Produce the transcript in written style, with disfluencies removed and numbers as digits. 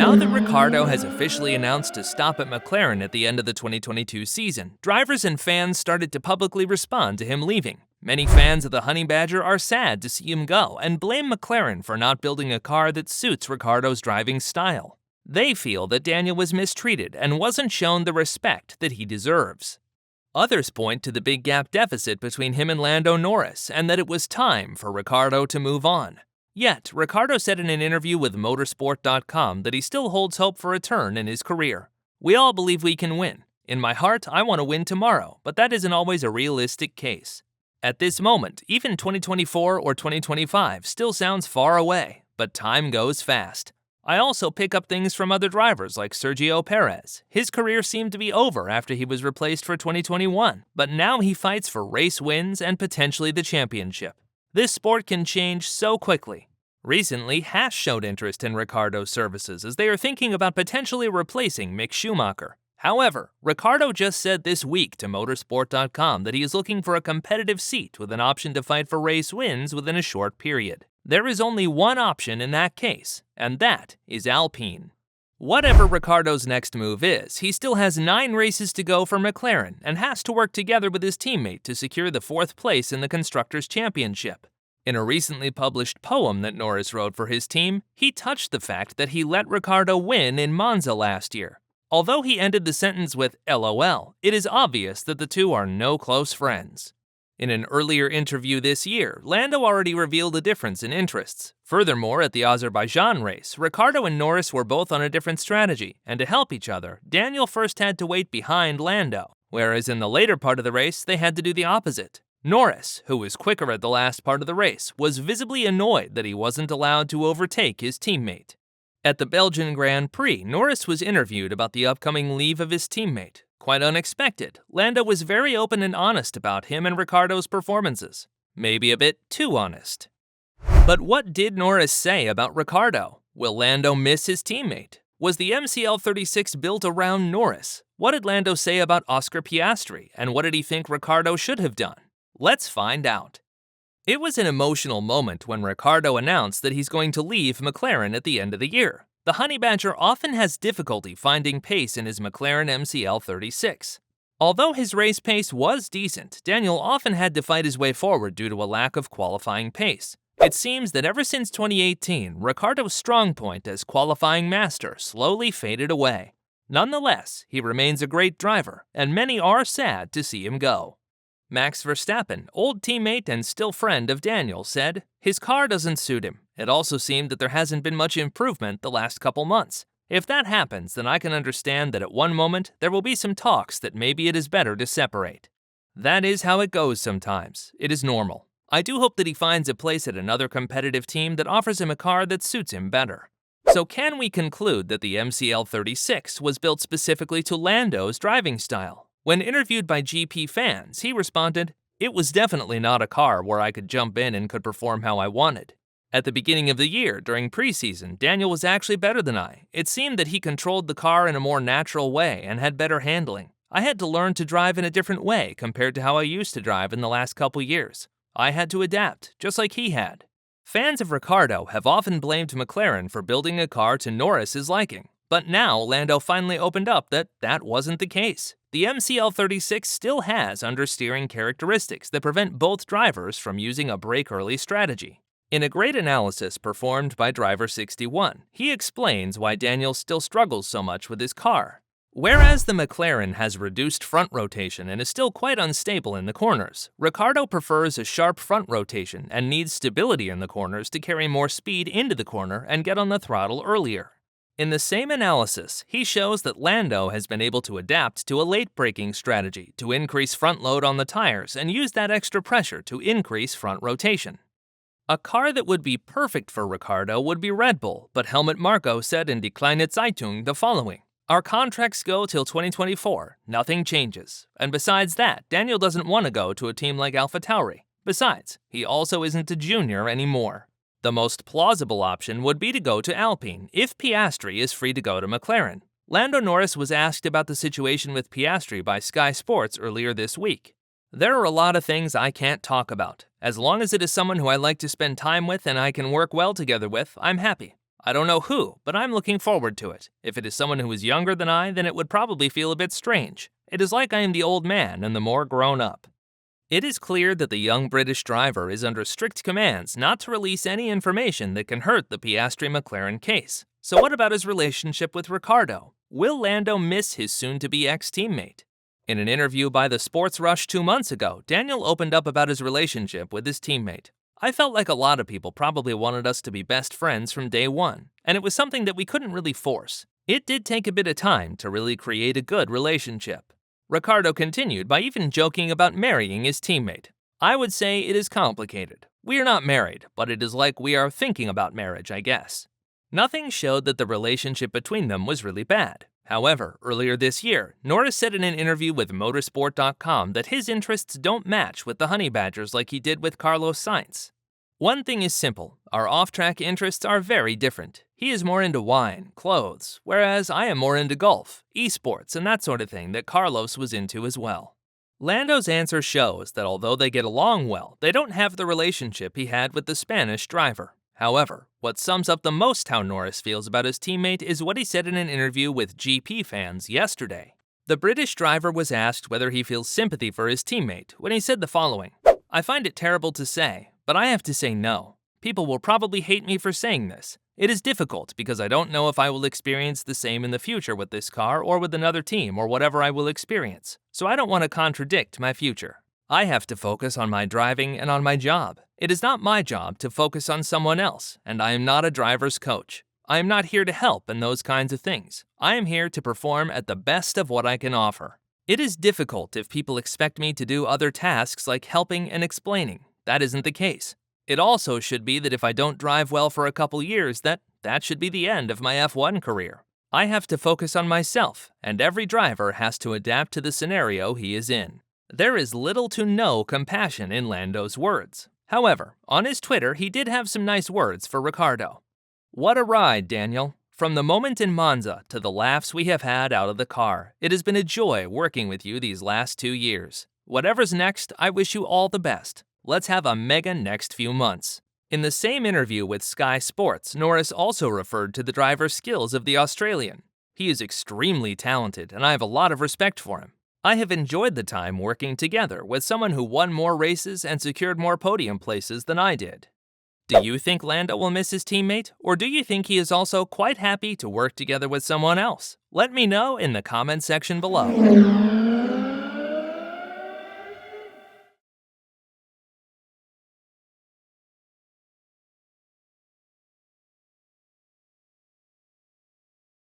Now that Ricciardo has officially announced to stop at McLaren at the end of the 2022 season, drivers and fans started to publicly respond to him leaving. Many fans of the Honey Badger are sad to see him go and blame McLaren for not building a car that suits Ricciardo's driving style. They feel that Daniel was mistreated and wasn't shown the respect that he deserves. Others point to the big gap deficit between him and Lando Norris and that it was time for Ricciardo to move on. Yet, Ricciardo said in an interview with motorsport.com that he still holds hope for a turn in his career. "We all believe we can win. In my heart, I want to win tomorrow, but that isn't always a realistic case. At this moment, even 2024 or 2025 still sounds far away, but time goes fast. I also pick up things from other drivers like Sergio Perez. His career seemed to be over after he was replaced for 2021, but now he fights for race wins and potentially the championship. This sport can change so quickly." Recently, Haas showed interest in Ricciardo's services as they are thinking about potentially replacing Mick Schumacher. However, Ricciardo just said this week to motorsport.com that he is looking for a competitive seat with an option to fight for race wins within a short period. There is only one option in that case, and that is Alpine. Whatever Ricciardo's next move is, he still has 9 races to go for McLaren and has to work together with his teammate to secure the 4th place in the Constructors' Championship. In a recently published poem that Norris wrote for his team, he touched the fact that he let Ricciardo win in Monza last year. Although he ended the sentence with LOL, it is obvious that the two are no close friends. In an earlier interview this year, Lando already revealed a difference in interests. Furthermore, at the Azerbaijan race, Ricciardo and Norris were both on a different strategy, and to help each other, Daniel first had to wait behind Lando, whereas in the later part of the race, they had to do the opposite. Norris, who was quicker at the last part of the race, was visibly annoyed that he wasn't allowed to overtake his teammate. At the Belgian Grand Prix, Norris was interviewed about the upcoming leave of his teammate. Quite unexpected, Lando was very open and honest about him and Ricciardo's performances. Maybe a bit too honest. But what did Norris say about Ricciardo? Will Lando miss his teammate? Was the MCL36 built around Norris? What did Lando say about Oscar Piastri, and what did he think Ricciardo should have done? Let's find out. It was an emotional moment when Ricciardo announced that he's going to leave McLaren at the end of the year. The Honey Badger often has difficulty finding pace in his McLaren MCL36. Although his race pace was decent, Daniel often had to fight his way forward due to a lack of qualifying pace. It seems that ever since 2018, Ricciardo's strong point as qualifying master slowly faded away. Nonetheless, he remains a great driver, and many are sad to see him go. Max Verstappen, old teammate and still friend of Daniel, said, "His car doesn't suit him. It also seemed that there hasn't been much improvement the last couple months. If that happens, then I can understand that at one moment there will be some talks that maybe it is better to separate. That is how it goes sometimes. It is normal. I do hope that he finds a place at another competitive team that offers him a car that suits him better." So can we conclude that the MCL36 was built specifically to Lando's driving style? When interviewed by GP fans, he responded, "It was definitely not a car where I could jump in and could perform how I wanted. At the beginning of the year, during preseason, Daniel was actually better than I. It seemed that he controlled the car in a more natural way and had better handling. I had to learn to drive in a different way compared to how I used to drive in the last couple years. I had to adapt, just like he had." Fans of Ricciardo have often blamed McLaren for building a car to Norris's liking. But now Lando finally opened up that that wasn't the case. The MCL36 still has understeering characteristics that prevent both drivers from using a brake-early strategy. In a great analysis performed by Driver 61, he explains why Daniel still struggles so much with his car. Whereas the McLaren has reduced front rotation and is still quite unstable in the corners, Ricciardo prefers a sharp front rotation and needs stability in the corners to carry more speed into the corner and get on the throttle earlier. In the same analysis, he shows that Lando has been able to adapt to a late braking strategy to increase front load on the tires and use that extra pressure to increase front rotation. A car that would be perfect for Ricciardo would be Red Bull, but Helmut Marko said in Die Kleine Zeitung the following: "Our contracts go till 2024, nothing changes. And besides that, Daniel doesn't want to go to a team like AlphaTauri. Besides, he also isn't a junior anymore." The most plausible option would be to go to Alpine if Piastri is free to go to McLaren. Lando Norris was asked about the situation with Piastri by Sky Sports earlier this week. "There are a lot of things I can't talk about. As long as it is someone who I like to spend time with and I can work well together with, I'm happy. I don't know who, but I'm looking forward to it. If it is someone who is younger than I, then it would probably feel a bit strange. It is like I am the old man and the more grown up. It is clear that the young British driver is under strict commands not to release any information that can hurt the Piastri-McLaren case. So what about his relationship with Ricciardo? Will Lando miss his soon-to-be ex-teammate? In an interview by the Sports Rush 2 months ago, Daniel opened up about his relationship with his teammate. I felt like a lot of people probably wanted us to be best friends from day one, and it was something that we couldn't really force. It did take a bit of time to really create a good relationship. Ricciardo continued by even joking about marrying his teammate. I would say it is complicated. We are not married, but it is like we are thinking about marriage, I guess. Nothing showed that the relationship between them was really bad. However, earlier this year, Norris said in an interview with Motorsport.com that his interests don't match with the Honey Badgers like he did with Carlos Sainz. One thing is simple, our off-track interests are very different. He is more into wine, clothes, whereas I am more into golf, esports, and that sort of thing that Carlos was into as well. Lando's answer shows that although they get along well, they don't have the relationship he had with the Spanish driver. However, what sums up the most how Norris feels about his teammate is what he said in an interview with GP fans yesterday. The British driver was asked whether he feels sympathy for his teammate when he said the following, "I find it terrible to say, but I have to say no. People will probably hate me for saying this. It is difficult because I don't know if I will experience the same in the future with this car or with another team or whatever I will experience, so I don't want to contradict my future. I have to focus on my driving and on my job. It is not my job to focus on someone else, and I am not a driver's coach. I am not here to help and those kinds of things. I am here to perform at the best of what I can offer. It is difficult if people expect me to do other tasks like helping and explaining. That isn't the case. It also should be that if I don't drive well for a couple years, that should be the end of my F1 career. I have to focus on myself, and every driver has to adapt to the scenario he is in." There is little to no compassion in Lando's words. However, on his Twitter, he did have some nice words for Ricciardo. "What a ride, Daniel. From the moment in Monza to the laughs we have had out of the car, it has been a joy working with you these last 2 years. Whatever's next, I wish you all the best. Let's have a mega next few months." In the same interview with Sky Sports, Norris also referred to the driver's skills of the Australian. "He is extremely talented, and I have a lot of respect for him. I have enjoyed the time working together with someone who won more races and secured more podium places than I did." Do you think Lando will miss his teammate, or do you think he is also quite happy to work together with someone else? Let me know in the comment section below.